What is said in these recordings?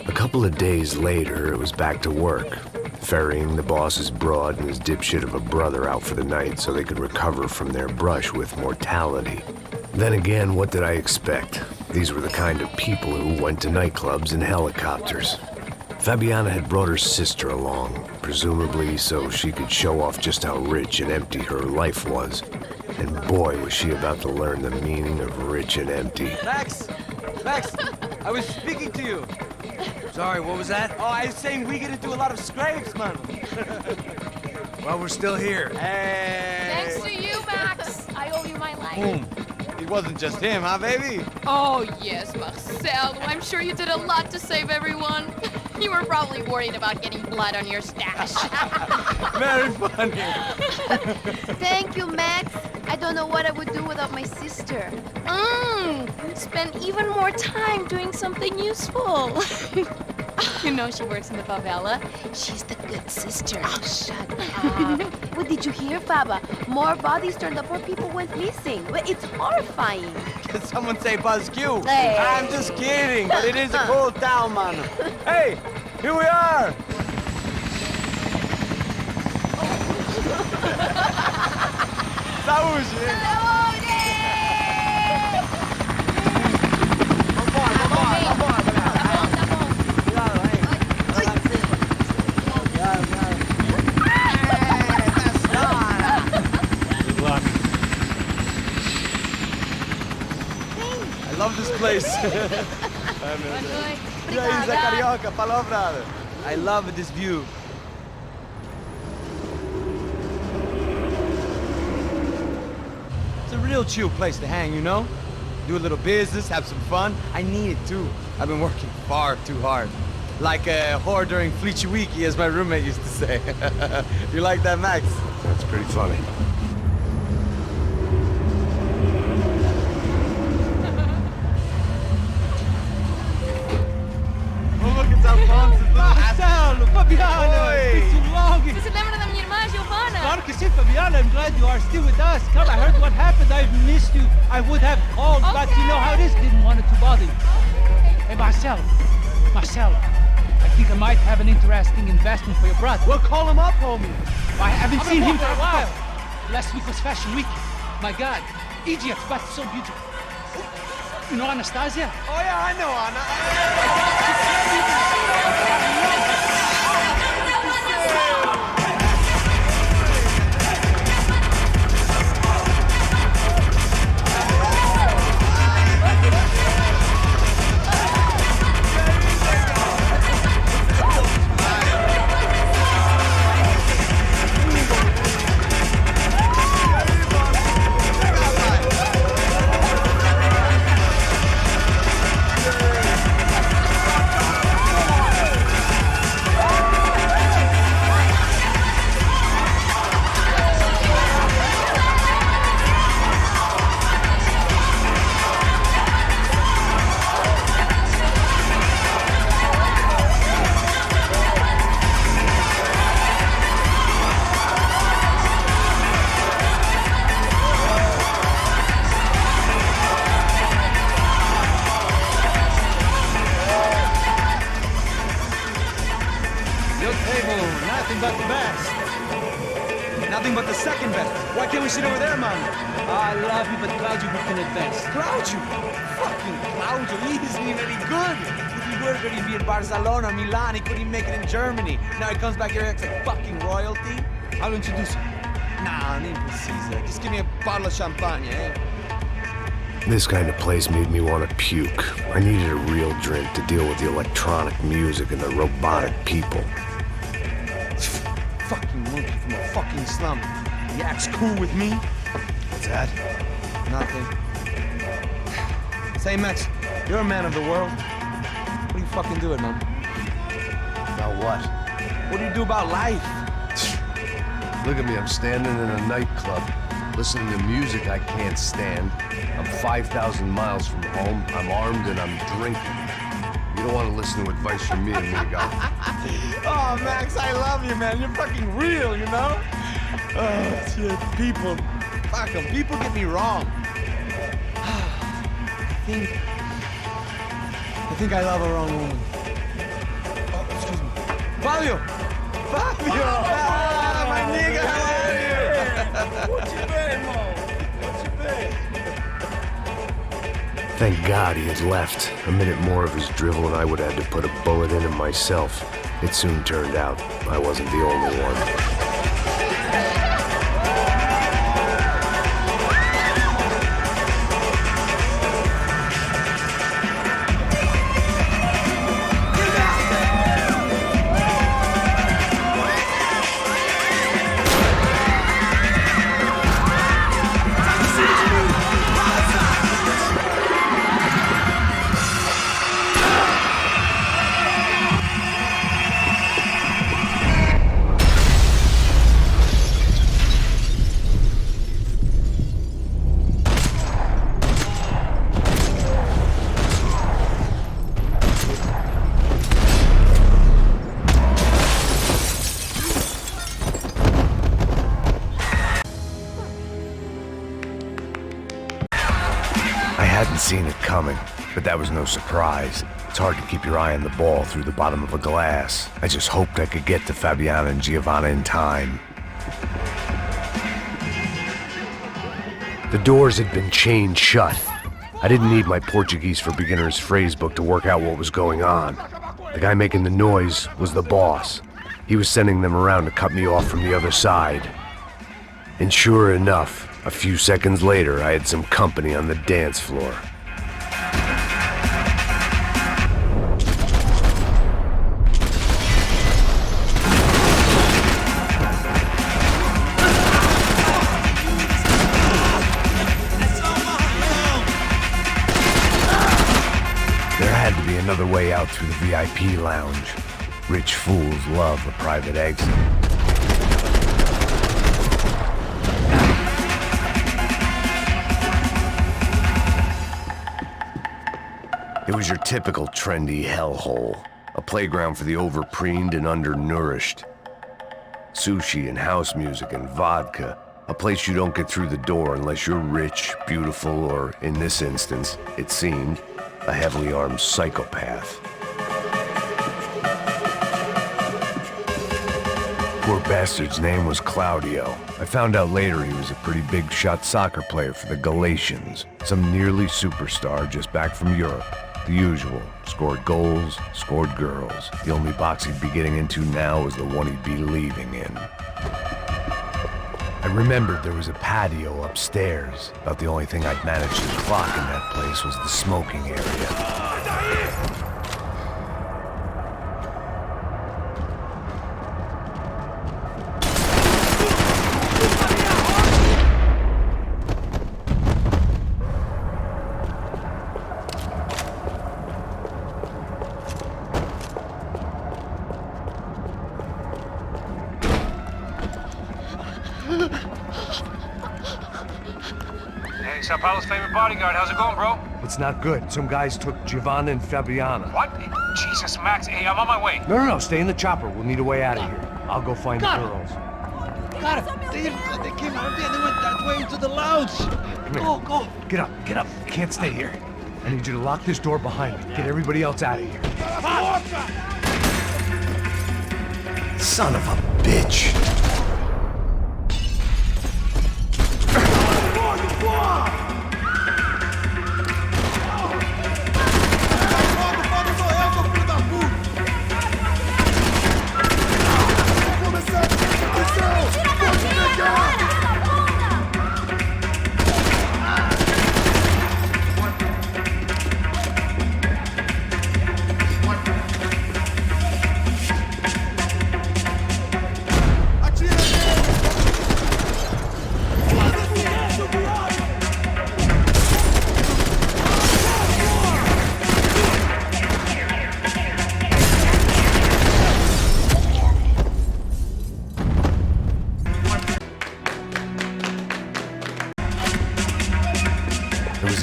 A couple of days later, it was back to work, ferrying the boss's broad and his dipshit of a brother out for the night so they could recover from their brush with mortality. Then again, what did I expect? These were the kind of people who went to nightclubs in helicopters. Fabiana had brought her sister along, presumably so she could show off just how rich and empty her life was. And boy, was she about to learn the meaning of rich and empty. Max! Max! I was speaking to you! Sorry, what was that? Oh, I was saying we get to do a lot of scrapes, man. Well, we're still here. Hey! Thanks to you, Max. I owe you my life. Boom. It wasn't just him, huh, baby? Oh, yes, Marcel. I'm sure you did a lot to save everyone. You were probably worried about getting blood on your stash. Very funny. Thank you, Max. I don't know what I would do without my sister. Spend even more time doing something useful. You know she works in the favela. She's the good sister. Oh, shut up. What did you hear, Faba? More bodies turned up where people went missing. It's horrifying. Did someone say Buzz Q? Hey. I'm just kidding, but it is a cool town, man. Hey, here we are. Saúde! I love this place. E aí, Zé Carioca, falou, brother. I love this view. It's a real chill place to hang, you know? Do a little business, have some fun. I need it too. I've been working far too hard. Like a whore during Fleechy Weeky, as my roommate used to say. You like that, Max? That's pretty funny. Marcelo, Fabiana, it's been too long. Você se lembra da minha irmã, Giovanna? Claro que sim, Fabiana. I'm glad you are still with us. Come, I heard what happened. I've missed you. I would have called, but you know how it is. Didn't want it to bother you. Hey, Marcelo, I think I might have an interesting investment for your brother. Well, call him up, homie. I haven't seen him for a while. Last week was Fashion Week. My God, Egypt, but so beautiful. You know Anastasia? Oh, yeah, I know Anna. Nothing but the best. Nothing but the second best. Why can't we sit over there, man? I love you, but Claudio booked in advance. Claudio? Fucking Claudio, he isn't even any good. If he were good, he'd be in Barcelona, Milan, he couldn't even make it in Germany. Now he comes back here and acts like fucking royalty. I'll introduce you. Nah, nem precisa. Just give me a bottle of champagne, eh? This kind of place made me want to puke. I needed a real drink to deal with the electronic music and the robotic people. Fucking monkey from a fucking slum. He acts cool with me. What's that? Nothing. Say, Max, you're a man of the world. What are you fucking doing, man? About what? What do you do about life? Look at me, I'm standing in a nightclub, listening to music I can't stand. I'm 5,000 miles from home, I'm armed, and I'm drinking. You don't want to listen to advice from me, amigo. Oh, Max, I love you, man. You're fucking real, you know? Oh, shit. People. Fuck 'em. People get me wrong. I think I love a wrong woman. Oh, excuse me. Fabio! Fabio! Ah, my nigga, how are you? What you been, Mo? What you been? Thank God he had left. A minute more of his drivel and I would have had to put a bullet in him myself. It soon turned out I wasn't the only one. I hadn't seen it coming, but that was no surprise. It's hard to keep your eye on the ball through the bottom of a glass. I just hoped I could get to Fabiana and Giovanna in time. The doors had been chained shut. I didn't need my Portuguese for Beginners phrase book to work out what was going on. The guy making the noise was the boss. He was sending them around to cut me off from the other side. And sure enough, a few seconds later, I had some company on the dance floor. There had to be another way out through the VIP lounge. Rich fools love a private exit. It was your typical trendy hellhole, a playground for the overpreened and undernourished. Sushi and house music and vodka, a place you don't get through the door unless you're rich, beautiful, or in this instance, it seemed, a heavily armed psychopath. Poor bastard's name was Claudio. I found out later he was a pretty big shot soccer player for the Galatians, some nearly superstar just back from Europe. The usual. Scored goals, scored girls. The only box he'd be getting into now was the one he'd be leaving in. I remembered there was a patio upstairs. About the only thing I'd managed to clock in that place was the smoking area. Hey, Sao Paulo's favorite bodyguard. How's it going, bro? It's not good. Some guys took Giovanna and Fabiana. What? Jesus, Max. Hey, I'm on my way. No, stay in the chopper. We'll need a way out of here. I'll go find the girls. Got it. They came out of there. They went that way into the lounge. Come here. Go. Get up. You can't stay here. I need you to lock this door behind me. Get everybody else out of here. Son of a bitch.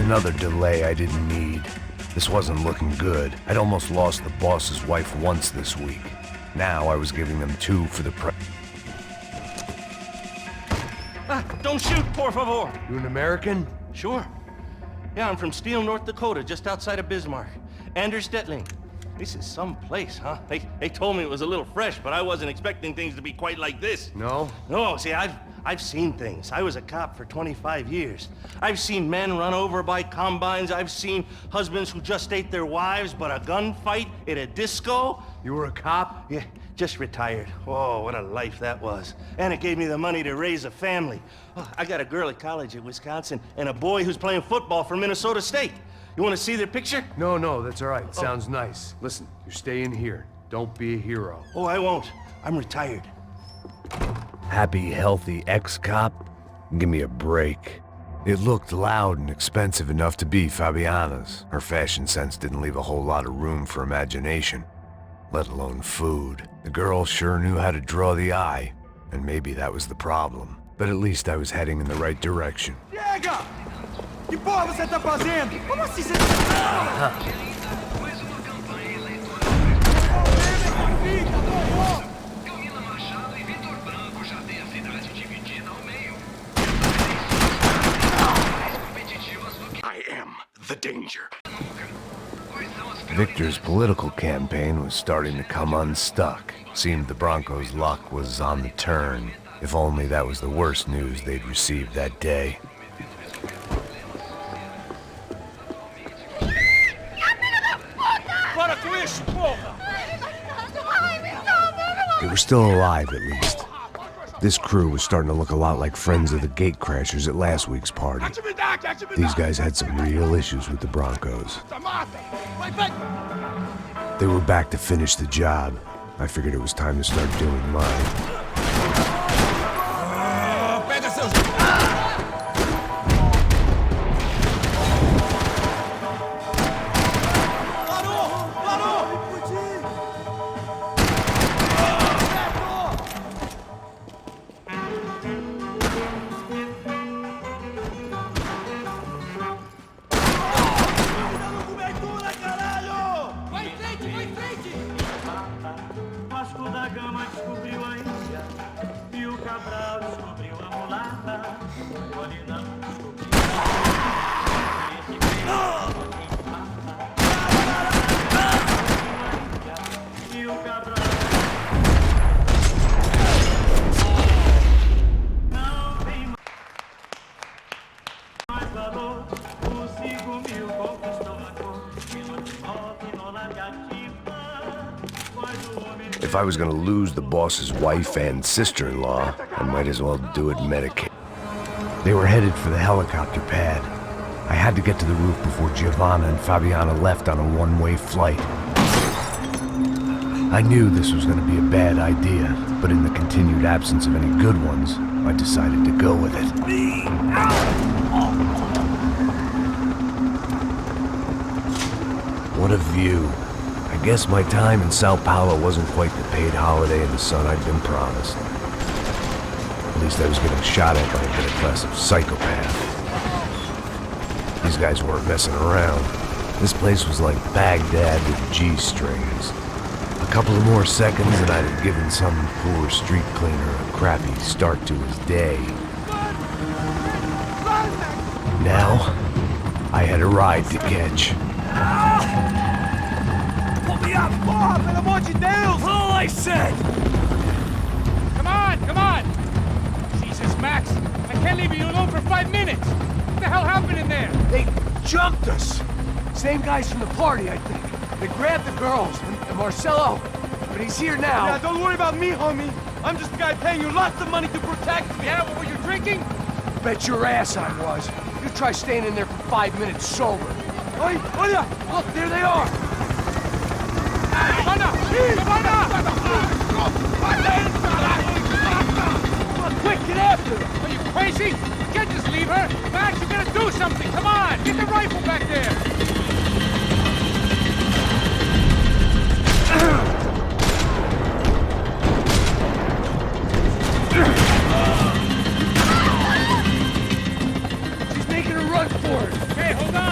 another delay I didn't need. This wasn't looking good. I'd almost lost the boss's wife once this week. Now I was giving them 2 for the price. Don't shoot, por favor. You an American? Sure. Yeah, I'm from Steele, North Dakota, just outside of Bismarck. Anders Stetling. This is some place, huh? They told me it was a little fresh, but I wasn't expecting things to be quite like this. No? No, see, I've seen things. I was a cop for 25 years. I've seen men run over by combines. I've seen husbands who just ate their wives, but a gunfight at a disco. You were a cop? Yeah, just retired. Oh, what a life that was. And it gave me the money to raise a family. Oh, I got a girl at college at Wisconsin and a boy who's playing football for Minnesota State. You want to see their picture? No, that's all right. Sounds nice. Listen, you're staying here. Don't be a hero. Oh, I won't. I'm retired. Happy, healthy ex-cop? Give me a break. It looked loud and expensive enough to be Fabiana's. Her fashion sense didn't leave a whole lot of room for imagination, let alone food. The girl sure knew how to draw the eye, and maybe that was the problem. But at least I was heading in the right direction. Chega! Que porra você tá fazendo? Como assim você... I am the danger. Victor's political campaign was starting to come unstuck. Seemed the Broncos' luck was on the turn. If only that was the worst news they'd received that day. They were still alive, at least. This crew was starting to look a lot like friends of the gatecrashers at last week's party. These guys had some real issues with the Broncos. They were back to finish the job. I figured it was time to start doing mine. If I was gonna lose the boss's wife and sister-in-law, I might as well do it Medicaid. They were headed for the helicopter pad. I had to get to the roof before Giovanna and Fabiana left on a one-way flight. I knew this was gonna be a bad idea, but in the continued absence of any good ones, I decided to go with it. What a view. I guess my time in Sao Paulo wasn't quite the paid holiday in the sun I'd been promised. At least I was getting shot at by a middle-class of psychopath. These guys weren't messing around. This place was like Baghdad with G-strings. A couple of more seconds and I'd have given some poor street cleaner a crappy start to his day. Now, I had a ride to catch. Porra, pelo amor de Deus! All I said! Come on! Jesus, Max, I can't leave you alone for 5 minutes! What the hell happened in there? They jumped us! Same guys from the party, I think. They grabbed the girls, and Marcelo, but he's here now. Yeah, don't worry about me, homie. I'm just the guy paying you lots of money to protect me. Yeah, what were you drinking? Bet your ass I was. You try staying in there for 5 minutes sober. Oi, olha! Look, there they are! Quick, get after her! Are you crazy? You can't just leave her! Max, you gotta do something! Come on! Get the rifle back there! She's making a run for it! Hey, hold on!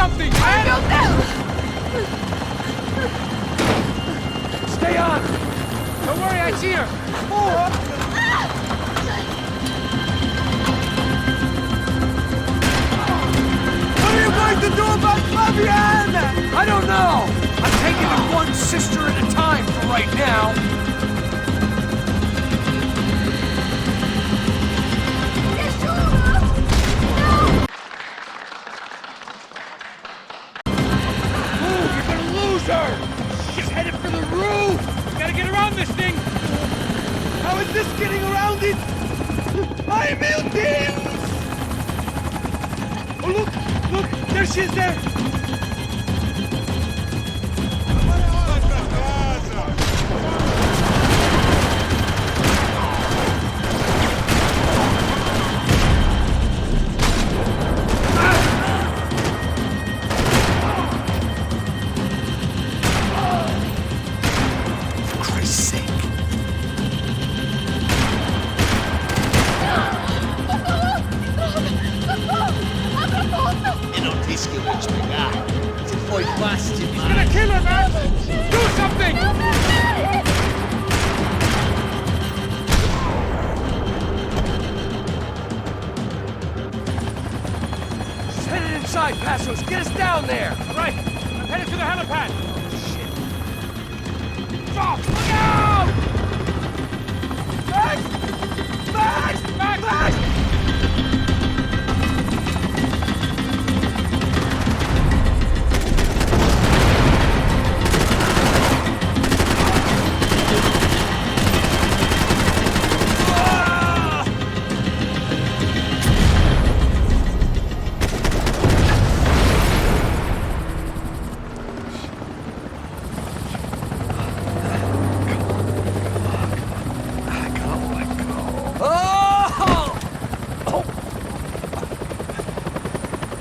something, man! Stay on! Don't worry, I see her. What are you going to do about Fabienne? I don't know. I'm taking it one sister at a time for right now. She's headed for the roof! We gotta get around this thing! How is this getting around it? I'm melting! Oh, look! There she is there! He's gonna kill her, man! Do something! She's headed inside, Passos. Get us down there. Right, I'm headed to the helipad. Shit. Stop! Look out! Max!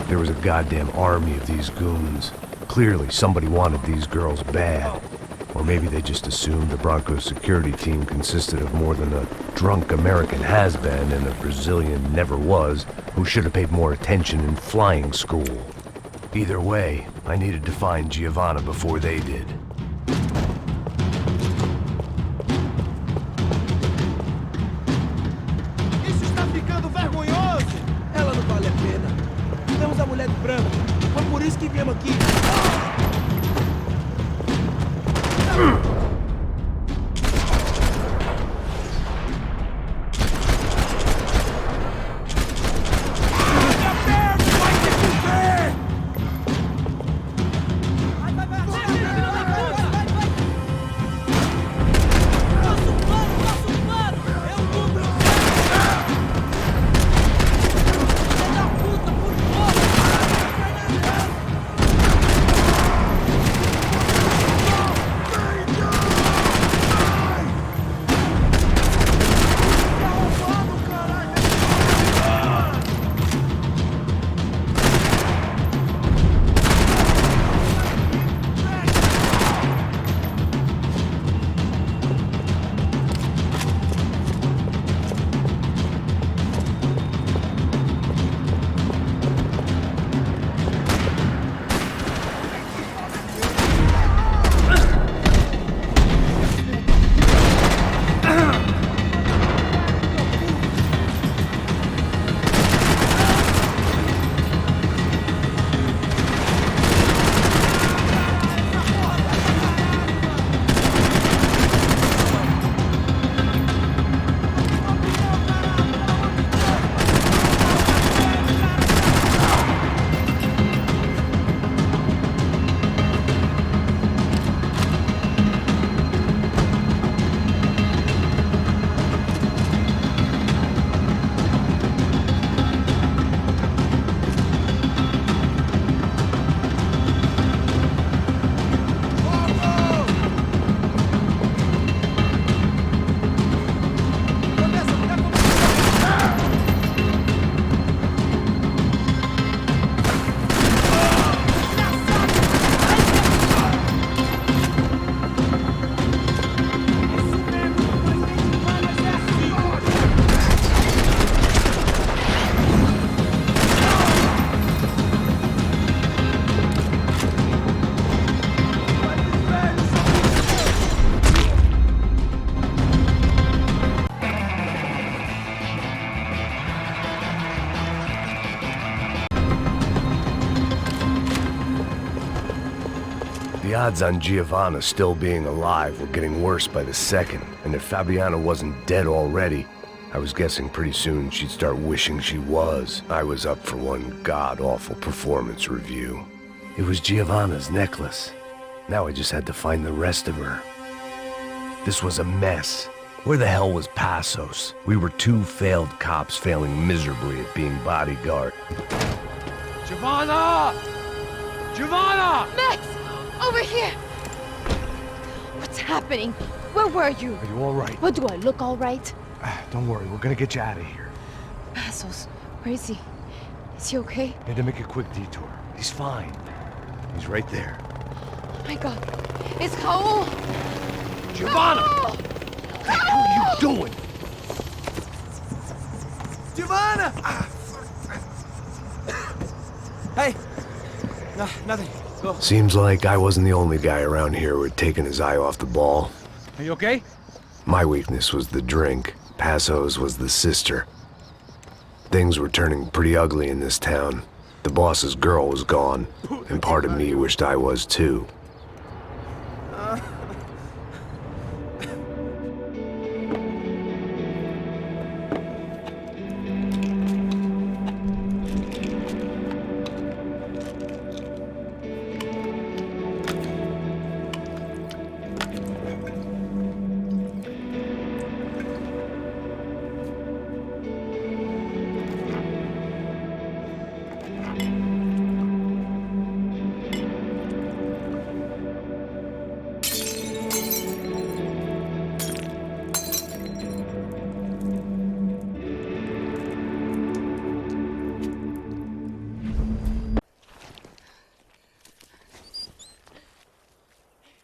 There was a goddamn army of these goons. Clearly, somebody wanted these girls bad. Or maybe they just assumed the Broncos security team consisted of more than a drunk American has-been and a Brazilian never-was who should have paid more attention in flying school. Either way, I needed to find Giovanna before they did. Isso está ficando vergonhoso! Ela não vale a pena. Temos a mulher de branco. Foi por isso que viemos aqui. The odds on Giovanna still being alive were getting worse by the second, and if Fabiana wasn't dead already, I was guessing pretty soon she'd start wishing she was. I was up for one god-awful performance review. It was Giovanna's necklace. Now I just had to find the rest of her. This was a mess. Where the hell was Passos? We were two failed cops failing miserably at being bodyguard. Giovanna! Giovanna! Max! Over here! What's happening? Where were you? Are you all right? What, do I look all right? Don't worry, we're gonna get you out of here. Passos, where is he? Is he okay? Had to make a quick detour. He's fine. He's right there. Oh my god. It's Raul! Giovanna! Raul! What the hell are you doing? Giovanna! Hey! No, nothing. Go. Seems like I wasn't the only guy around here who had taken his eye off the ball. Are you okay? My weakness was the drink. Passos was the sister. Things were turning pretty ugly in this town. The boss's girl was gone, and part of me wished I was too.